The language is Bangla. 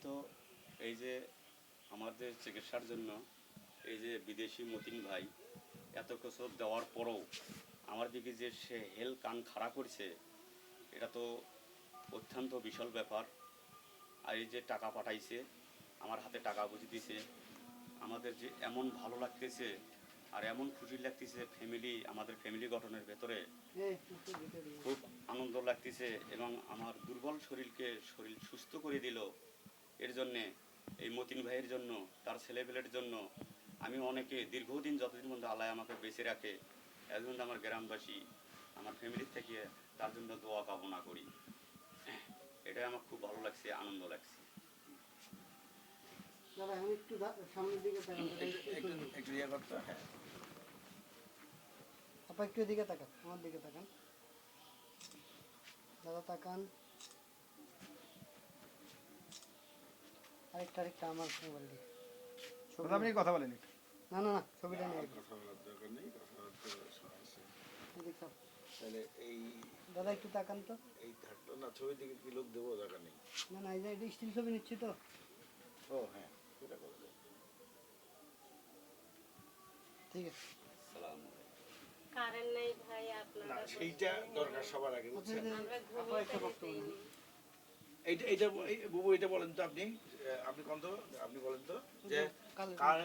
তো এই যে আমাদের চিকিৎসার জন্য এই যে বিদেশি মতিন ভাই এত কিছু দেওয়ার পরও আমার দিকে যে সে হেল কান খাড়া করছে, এটা তো অত্যন্ত বিশাল ব্যাপার। আর এই যে টাকা পাঠাইছে, আমার হাতে টাকা বুঝে দিছে, আমাদের যে এমন ভালো লাগতেছে আর এমন খুশি লাগতেছে, আমাদের ফ্যামিলি গঠনের ভেতরে খুব আনন্দ লাগতেছে। এবং আমার দুর্বল শরীর সুস্থ করে দিল। এর জন্যে এই মতিন ভাইয়ের জন্য, তার ছেলেপেলের জন্য আমি অনেকে দীর্ঘদিন যতদিন পর্যন্ত আল্লাহ আমাকে বেঁচে রাখে, এর জন্য আমার গ্রামবাসী, আমার ফ্যামিলির থেকে তার জন্য দোয়া কামনা করি। এটাই আমার খুব ভালো লাগছে, আনন্দ লাগছে। দাদা আমি একটু সামনের দিকে তাকান, একটু ইয়ে করতে। হ্যাঁ, আপা একটু এদিকে তাকান, আমার দিকে তাকান, দাদা তাকান, আরেকটা আমার মোবাইল দিয়ে আপনি কথা বলেন। না না না ছবিটা নিয়ে কথা বলার দরকার নেই, কথা বলতে সমস্যা। দেখলাম। তাহলে এই দাদা একটু তাকান তো। এই থাকতো না, ছবি থেকে কি লোক দেবো, দরকার নেই। না না, এই যে স্টিল ছবি নিচ্ছি তো। ও হ্যাঁ, সেটা করে দেবো। ঠিক আছে। আসসালামু আলাইকুম। কারেন্ট নাই ভাই, না, আপনারা সেইটা দরকার সবার আগে, বুঝছেন? আমরা আপা একটা বক্তব্য দিন। এইটা বুবু, এটা বলেন তো আপনি, আপনি কোন তো, আপনি বলেন তো যে কাল কার